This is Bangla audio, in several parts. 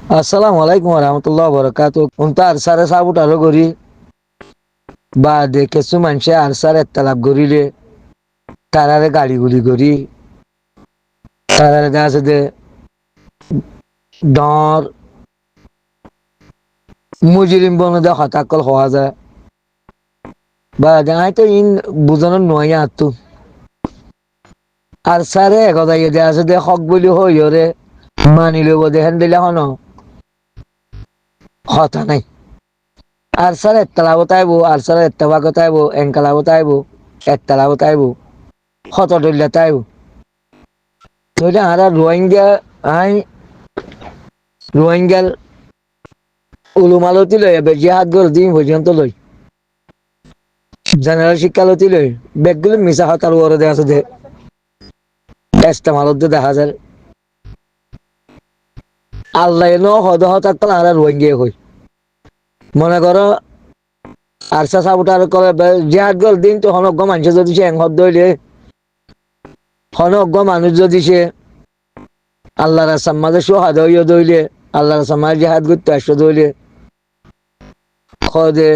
আসসালামু আলাইকুম রহমতুল্লাহ বরকাত উনতা আরসারে সাবুটারো করি বা দে কিছু মানুষে আরসার এত্তালাপ করিলে তারারে গাড়ি গুলি করি তারারে আছে দে ডর মুজরিম বনদে হতাকল হওয়া যায় বা দেখাই তো ইন বুঝানোর নয় আত্মু আরসারে এগদাইয়ে দে আছে দে হক বলি হইরে মানিলে বোধে হেন দিলে হন হতা নাই আরসার এত্তালাবো তাইবো আরসার এত্তাবাগো তাইবো এঙ্কালাবো তাইবো এত্তালাবো তাইবো হত ডইলা তাইবো তোইটা আরা রোহিঙ্গা আই রোহিঙ্গাল উলুমালতি লই এবার জিহাদ গল দিন পর্যন্ত লই জেনারেল শিক্ষালতি লই বেগগুলো মিশা হতার ওরে দেয়া আছে দে এস্তেমালত দেখা যায় আল্লাহ ন হদ হতার তো আরা রোহিঙ্গা হই মনে করো আরসা সাবুটার করে জিহাদ গল দিন তো হনজ্ঞ মানুষ যদি সে এংহদ দইলে হনজ্ঞ মানুষ যদি সে আল্লাহর সাম্মাজে সোহাদ হইয়া দইলে আল্লাহর সাম্মাজ জিহাদ করতে আসো দইলে খদে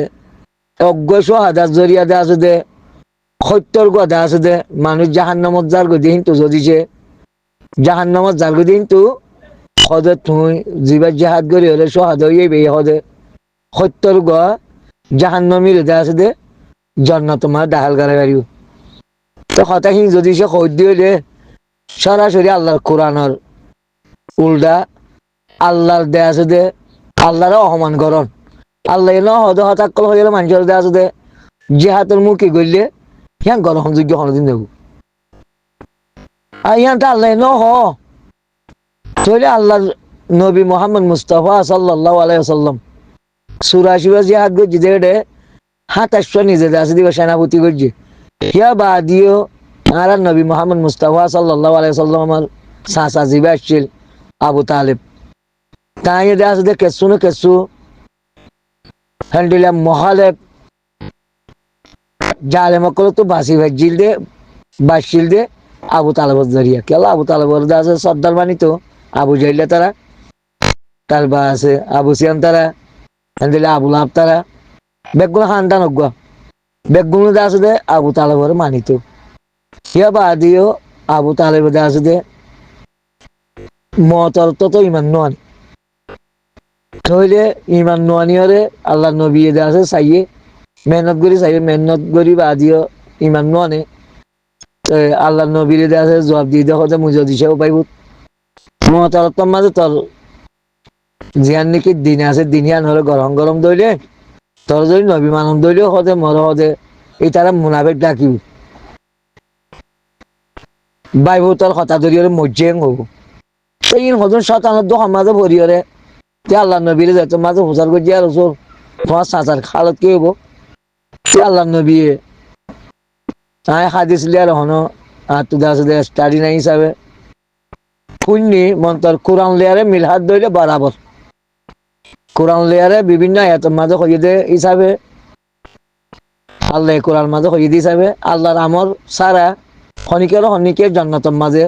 অজ্ঞ সোহাদার জরিয়া দে আছে দে সত্যর কথা আছে দে মানুষ জাহান্নামত যার গদি কিন্তু যদি সে জাহান্নামত যার গদি কিন্তু সদে তুই জিবার জাহাদ করি হলে সোহাদ হইয়ে বে হদে সত্যর গ জাহান্নামীর দে আছে দে জন্নত তোমার ডাহাল গাড়ে গাড়িও তো কথাখিনি যদি সে সদ্য হইলে সরাসরি আল্লাহর কোরআনের উল্টা আল্লাহর দে আছে দে আল্লাহরে অপমান করন আল্লাহ ন হদ হতাকল হয়ে গেলে মানুষের দে আছে দে জেহাতের মুখে গড়লে হ্যাঁ গ্রহণযোগ্য হনদিন দেব আর ইয়ানটা আল্লাহ ন হ তৈলে আল্লাহর নবী মোহাম্মদ মুস্তাফা সাল্লাল্লাহু আলাইহি ওয়াসাল্লাম সুরাশিবা জিহাদ করছি দেড়ে 27 নিজে আছে দিবা সেনাপতি করছে ইয়া বাদিও আর নবী মোহাম্মদ মুস্তাফা সাল্লাল্লাহু আলাইহি ওয়াসাল্লাম আমার সাসা জিবা আসছিল আবু তালেব তাই দে আছে দে কেসু না কেসু হ্যান্ডিলা মহালেব জালে মকল তো বাসি ভাজিল দে বাসিল দে আবু তালেবর জরিয়া কেলা আবু তালেবর দে আছে সর্দার বানি তো আবু জাইলা তারা তারপর আছে আবু সিয়াম তারা হ্যান্ডিলা আবু লাভ তারা বেগুলো খানদান অজ্ঞ বেগুলো দে আছে দে আবু তালেবর মানিত ইয়া বাদিও আবু তালেবর দে আছে দে মতর তো ইমান নয় হইলে ইমান নোয়ানিয়রে আল্লাহ নবী দে আছে চাইয়ে মেহনত করি চাইয়ে মেহনত করি বা দিও ইমান নোয়ানে আল্লাহ নবীর দে আছে জবাব দিয়ে দেখো যে মুজো দিছেও পাইব মতারতম মাঝে তোর জিয়ান নাকি দিন আছে দিনিয়ান হলে গরম গরম দইলে তোর যদি নবী মানব দইলেও হদে মর হদে এই তারা মুনাফেক ডাকিব বাইব তোর কথা ধরি হলে মজ্জেং হব এই হজন শতানত সমাজে ভরি হলে আল্লাহ নবীরে যাইতো মাঝে প্রচার করছি আর ওসব তোমার চাচার খালত কি হবো আল্লাহ নবী তাই হাদিস লিয়ার হন আর তুই আছে স্টাডি নাই হিসাবে শুননি মন্তর কোরআন লেয়ারে মিলহাত ধরলে বরাবর কোরআন লেয়ারে বিভিন্ন আয়াতের মাঝে হইয়ে দে হিসাবে আল্লাহ কোরআন মাঝে হইয়ে দিয়ে হিসাবে আল্লাহর আমর সারা হনিকের জন্নতর মাঝে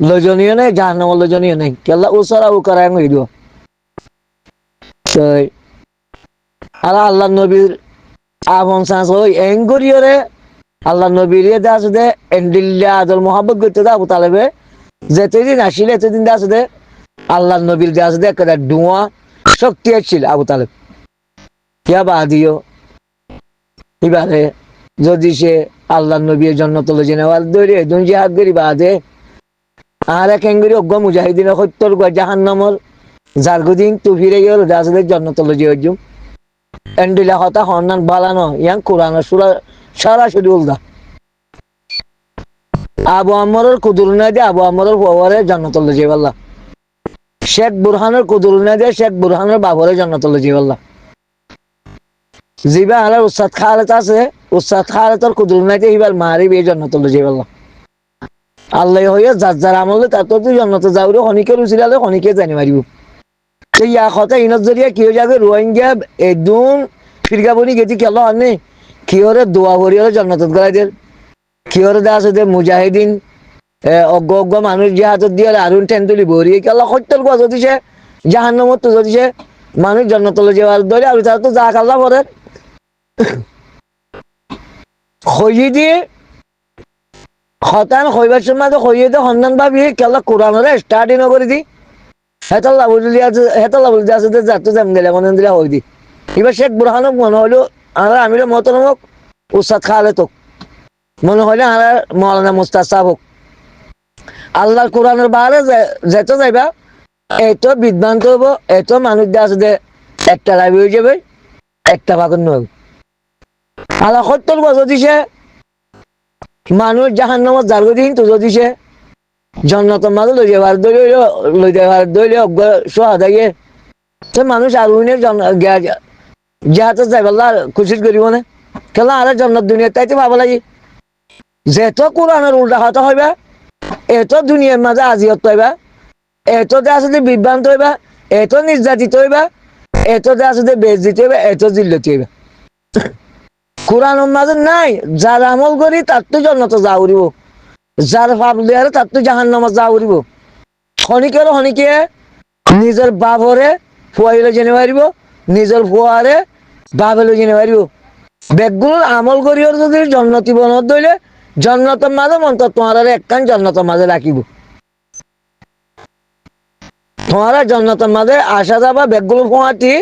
লজনীয় নেই জাহান্নামর লজনীয় নেই কেল্লা ও সারা ও করা হইল আর আল্লাহ নবীর আপন চান্স ওই এঙ্গরিয়রে আল্লাহ নবীর আছে দে এন্ডিল্লা আদল মোহাম্মদ করতে দে আবু তালেবে যেতেদিন আসিলে এতদিন আছে দে আল্লাহ নবীর আছে দে একটা ডুয়া শক্তি আসছিল আবু তালেব ইয়া বাদিও এবারে যদি সে আল্লাহ নবীর জন্য তুলে জেনে দৌড়ে দুন জিহাদ করি বাদে আর এক এঙ্গরি অজ্ঞ মুজাহিদিনের সত্যর জাহান্নামর জার্গুদিন তু ফিরে গেল দাসদের জন্য তুলে জিয়জুম এন্ডিলা হতা হন্নান বালানো ইয়াং কোরআন সুরা সরাসরি উল্দা আবু আমরের কুদুলনা দিয়ে আবু আমরের বাবারে জান্নাতুল্লাহ জিবাল্লাহ শেখ বুরহানের কুদুলনা দিয়ে শেখ বুরহানের বাবারে জান্নাতুল্লাহ জিবাল্লাহ জিবা আলার উস্তাদ খালেত আছে উস্তাদ খালেতর কুদুলনা দিয়ে হিবার মারি বে জান্নাতুল্লাহ জিবাল্লাহ আল্লাহ হইয়া যার যার আমলে তার তো জান্নাতে যাওরে হনিকে রুচিলালে হনিকে জানি মারিব সেই ইয়া কথা ইনত জরিয়া কি হয়ে যাবে রোহিঙ্গা একদম ফিরগাবনি গেছি কেল আনে কি হরে দোয়া ভরি হলে জন্নত গড়াই দের কি হরে দে আছে দে মুজাহিদিন অজ্ঞ অজ্ঞ মানুষ যে হাতত দিয়ে আরুন টেন্টুলি ভরি কেলা সত্যর কথা দিছে জাহান্নামত তো যদি সে মানুষ জন্নতলে যাওয়ার ধরে আর তারা তো যা কাল্লা পরে হইয়ে দিয়ে হতান হইবার সময় তো হইয়ে দিয়ে সন্ধান ভাবি কেলা কোরআনরে স্টার্টিং করে দি হেতাল্লা বুঝলি আছে হেতাল্লা বুঝলি আছে যাতে জাম গেলে মনে দিলে হই দি এবার শেখ বুরহানক মনে হলো আমরা আমির মতনমক উস্তাদ খালে তো মনে হলে আমরা মৌলানা মুস্তাদ সাহেব হোক আল্লাহর কোরআনের বাহারে যেতে যাইবা এত বিভ্রান্ত হবো এত মানুষ আছে একটা লাইভ হয়ে যাবে একটা ভাগন নয় আল্লাহ 70 বছর দিছে মানুষ জাহান্নামত জারগো দিন তো যদি সে জন্নতর মাঝে লই যাবার দইলে অজ্ঞ সোহাদাইয়ে তো মানুষ আর উইনের যাহাতে যাইবাল্লা খুশি করিব না খেলা আর জন্নত দুনিয়া তাইতে ভাবা লাগি যেত কোরআনের উল্টা হতা হইবা এত দুনিয়ার মাঝে আজিয়ত পাইবা এত যে আসলে বিভ্রান্ত হইবা এত নির্যাতিত হইবা এত যে আসলে বেজ্জিত হইবা এত জিল্লতি হইবা কোরআনের মাঝে নাই যার আমল করি তার তো জন্নত যা উড়িব যার পাপ লিয়ারে তার তো জাহান্নামত যা উড়িব হনিকে নিজের বাপরে ফুয়াইলে জেনে পারিব নিজের ফুয়ারে বাপেলে জেনে পারিব বেগুলোর আমল করিও যদি জন্নতি বনত দইলে জন্নতের মাঝে মন্ত তোমার একখান জন্নতের মাঝে রাখিব তোমার জন্নতের মাঝে আসা যাবা বেগুলো ফুয়াটি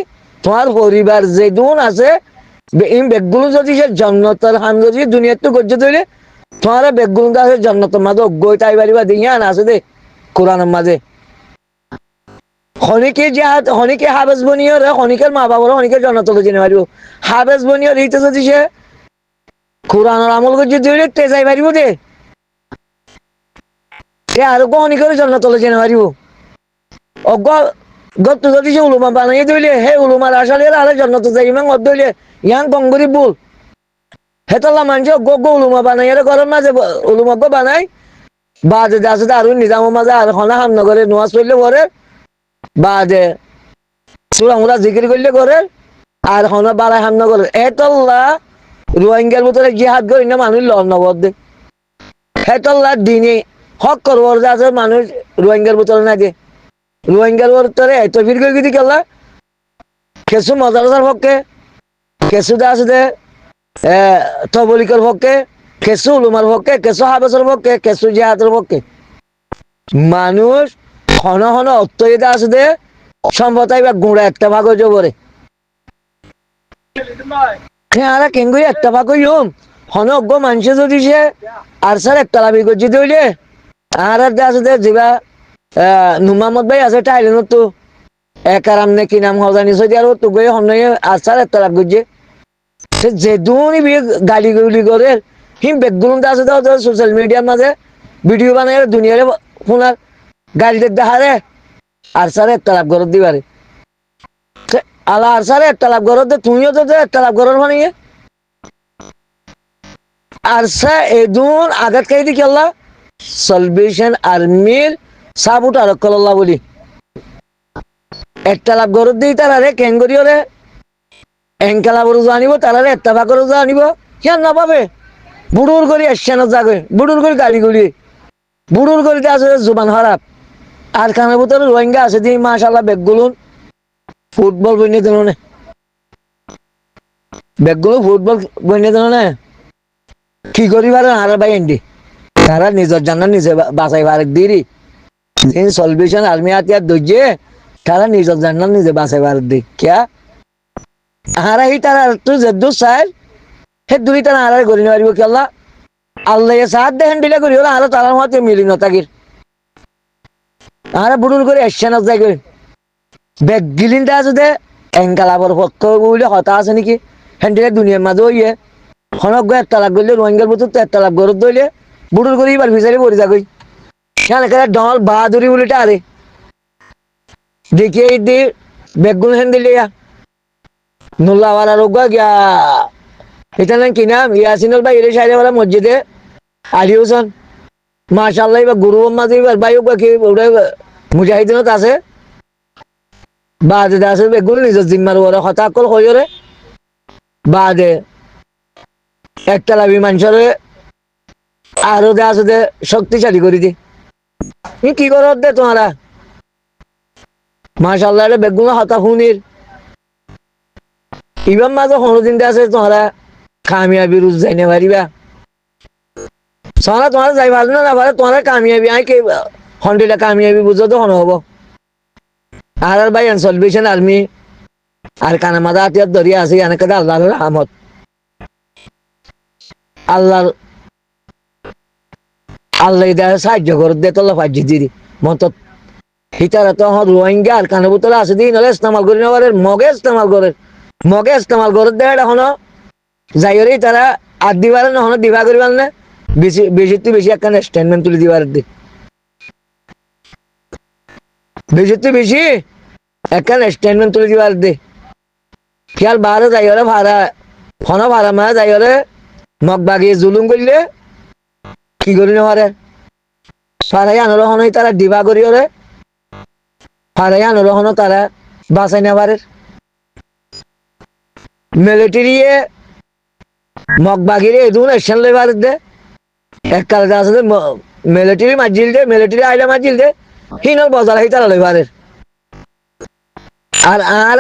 তোমার পরিবার যে দুন আছে এই বেগগুলো যদি সে জন্নতের হাম যদি দুনিয়ার তো গজ্জে ধরে তোমার বেগগুলো আছে জন্নতের মাঝে অজ্ঞ তাই পারিবা দিয়া না আছে দে কোরআনের মাঝে হনিকে হাবেজ বনিও রে হনিকের মা বাবার হনিকে জন্নতকে জেনে পারিব হাবেজ বনিও রইতে যদি সে কোরআনের আমল গজ্জে ধরে তে যাই পারিব দে তে আর হনিকের জন্নতকে জেনে পারিব অজ্ঞ গত যদি সে উলুমা বানাইয়ে দিলে হে উলুমার আসালে আরে জন্নত যাই ইমান অদ দিলে ইয়াং বঙ্গরি বুল হেতাল্লা মানুষ গো উলুমা বানাইয়ে ঘরের মাঝে উলুমা বানাই বাজে যাচ্ছে আর নিজামের মাঝে আর হনা হাম নগরে নোয়াজ করলে ঘরে বাজে সুরামুরা জিকির করলে ঘরে আর হনা বাড়াই হাম নগরে হেতাল্লা রোহিঙ্গার ভিতরে জিহাদ করি না মানুষ লড় নবদ দে হেতাল্লা দিনে হক করবর আছে মানুষ রোহিঙ্গার ভিতরে না দে রোহিঙ্গার ভিতরে এত ফির করে দিদি কেলা কেসু মজাদার পক্ষে কেসু দে আছে দে তবলিকের পক্ষে কেসু উলুমার পক্ষে কেসু হাবেসের পক্ষে কেসু জিহাদের পক্ষে মানুষ হন হন অত্যয়িতা আছে দে সম্পতাই বা গুঁড়া একটা ভাগ হয়ে যাবরে হ্যাঁ কেঙ্গুই একটা ভাগ হই হন অজ্ঞ মানুষে যদি সে আর স্যার একটা লাভি করছি দইলে আর আছে দে যিবা নুমামত ভাই আছে টাইলেন তো একারাম নে কি নাম হজানি সদি আর তো গয়ে হনয়ে আসার একটা লাভ করছে যে দুনি বি গালি গুলি করে হিম বেগুন আছে দাও সোশ্যাল মিডিয়ার মাঝে ভিডিও বানায় দুনিয়ারে ফোনার গাড়ি দেখারে আর স্যার একটা লাভ করত দিবারে আলা আর স্যার একটা লাভ করত তুমিও তো একটা লাভ করার মানে আর স্যার এদুন আঘাত খাই দি কেলা সলভেশন আর্মির সাবুট আর কল্লা বলি একটা লাভ গরত দিই তারা রে কেঙ্গরিও রে এঙ্কালা বড় জানিব তারা রে একটা ভাগরও জানিব কেন না পাবে বুড়ুর করি এসছেন যাবে বুড়ুর করি গাড়ি গুলি বুড়ুর করিতে আছে জুবান খারাপ আর খানের ভিতরে রোহিঙ্গা আছে দিয়ে মাশাল্লাহ বেগগুলুন ফুটবল বইনে দিল না বেগগুলো ফুটবল বইনে দিল না কি করি পারে আর ভাই এন্ডি তারা নিজের জানা নিজে বাঁচাই পারে দিরি সলভেশন আর্মি হাতিয়ার ধৈর্যে তারা নিজের জানা নিজে বাঁচাই পারে দি ক্যা আর এই তারা তুই যে দু চাই সেই দুই তারা আর করি নিব কি আল্লাহ আল্লাহ সাহায্য দেখেন দিলে করি হলো আর তার মতে মিলি নতাকির আর বুড়ুর করে এসছে না যাই করে বেগ গিলিনটা আছে দে এঙ্কালাবর পক্ষ বলে হতা আছে নাকি হ্যান্ডিলে দুনিয়ার মাঝে হইয়ে হনক গো একটা লাভ করলে রোহিঙ্গার ভিতর তো একটা লাভ গরত দইলে বুড়ুর করে এবার ফিসারি পড়ে যাগই সেখানে ডল বাহাদুরি বলিটা আরে দেখিয়ে দি বেগুন হ্যান্ডিলে নুল্লাওয়ালা রোগ গিয়া এটা নাম কি নাম ইয়াসিনুল ভাই এর সাইডে বলা মসজিদে আলী হোসেন মাশাআল্লাহ বা গুরু মাঝে ভাই কি মুজাহিদিনত আছে বাদে আছে বেগুন নিজের জিম্মার ওরা হতা কল হইরে বাদে একটা লাভি মানুষের আরো দে আছে শক্তিশালী করে দি কি করো দে তোমারা মাশাআল্লাহ রে বেগুন হতা হুনির ইবাম মাঝে কোনদিন আছে তোমরা কামিয়াবি রুজ যাইনে পারিবা তোমরা যাই পারবে না পারে তোমরা কামিয়াবি আই কে হন্ডিটা কামিয়াবি বুঝো তো হন হবো আর ভাই সলভেশন আর্মি আর কানা মাদা আতিয়ার দরিয়া আছে অনেক আল্লাহর রহমত আল্লাহর আল্লাহ ইদারে সাহায্য করে দে তোলা ফাজি দিদি মত হিতারা তো রোহিঙ্গা আর কানে বোতলে আছে দিন হলে ইস্তেমাল করি না মগে ইস্তেমাল করে দে এটা হনো যাইরে তারা আর দিবার না হনো দিবা করিবার না বেশি বেশি বেশি একখান স্টেটমেন্ট তুলে দিবার দি বেশি একখান স্টেটমেন্ট তুলে দিবার দি খেয়াল বারে যাইরে ভাড়া হনো ভাড়া মা যাইরে মগ বাগিয়ে জুলুম করলে কি করি না পারে ফারাই আনর হনই তারা দিবা করি ওরে ফারাই আনর হন তারা বাঁচাই না পারে মিলিটারিয়ে মগ বাগিরে এদুন এসেন লেবার দে এক কালে আছে মিলিটারি মাজিল দে মিলিটারি আইলা মাজিল দে হিনর বজার হই তারা লেবারের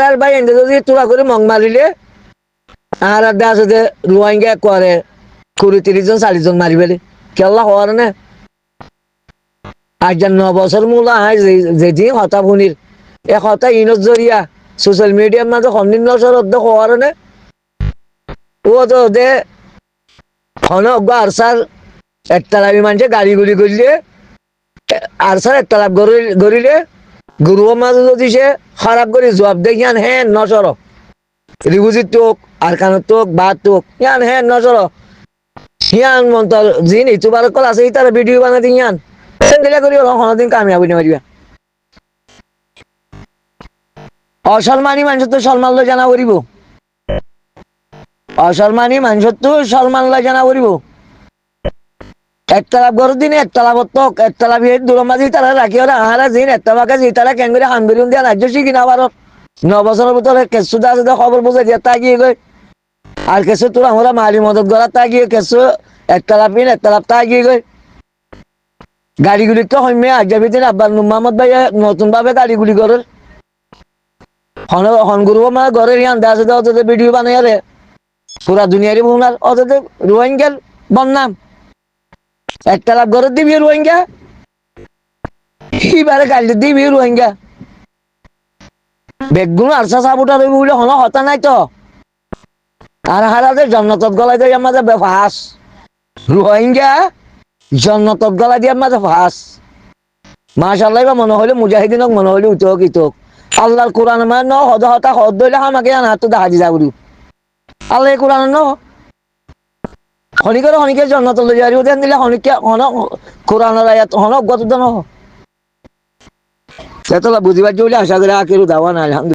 আর ভাই এন্ড যদি তোরা করে মগ মারিলে আর আছে যে রোহিঙ্গা করে 20-30 জন 40 জন মারি ফেলে কেল্লা হওয়ার না আজ 9 বছর মূলা যেদিন হতা ভুনির এক হতা ইনত জরিয়া সোশ্যাল মিডিয়ার মাঝে সন্দিন নজর হওয়ার না ও তো দে অনজ্ঞ আরসার একতলাবি মানুষে গাড়ি গুলি করলে আরসার একতলাপ গড়িলে গুরুর মাঝে যদি সে খারাপ করে জবাব দেখিয়ান হ্যাঁ নজর রিবুজির তোক আর কানের তোক বাদ তোক ইয়ান হ্যাঁ নজর হিয়ান মন্তর জিন ইউটিউবার কল আছে তার ভিডিও বানাই দিয়ান সেন্ডেলা করি কোনদিন কামিয়াবি না মারিবা অসলমানি মানুষ তো সলমান লো জানা করিব অসলমানি মানুষ তো সলমান লো জানা করিব একতলাপ গরুর দিনে একতলাপ তোক একতলাপ দূর মাঝে তারা রাখি ওরা আহারা জিন একটা বাঁকা জি তারা কেন করে হামবেরিউন দিয়া রাজ্য শিখি না পারো 9 বছরের ভিতরে কেসু দা আছে খবর বুঝে দিয়ে তাগিয়ে গই আর কেসু তোর আমরা মারি মদত গলা তাগিয়ে কেসু একতলাপ তাগিয়ে গই গাড়িগুলি তো হইমে আজাবি দিন আব্বার মোহাম্মদ ভাই নতুন ভাবে গাড়িগুলি করে হনগুরু মা ঘরের ইয়ান দাসে অততে ভিডিও বানাই রে পুরা দুনিয়ারই বুনার অততে রোহিঙ্গার বন্যাম একতলাপ ঘরের দিবি রোহিঙ্গা এবারে গাড়ি দিবি রোহিঙ্গা বেগুন আরসা সাবুটা রইব বলে হন হতা নাই তো আর হারাতে জন্নতত গলাই দিয়ে আমাদের বেফাস রোহিঙ্গা জন্নতত গলাই দিয়ে আমাদের ফাঁস মাশাআল্লাহ বা মনে হইলে মুজাহিদিনক মনে হইলে উঠক ইতক আল্লাহর কোরআন মানে ন হদ হতা হদ দইলে আমাকে হাত দেখা দি যাবরি আল্লাহ কোরআন ন হনিকে জন্নত লই যারি ওদের দিলে হনিকে হন কোরআনের আয়াত হন গত দন সেতলা বুঝিবার জইলে আশা করে আখিরু দাওয়ানা আলহামদুলিল্লাহ।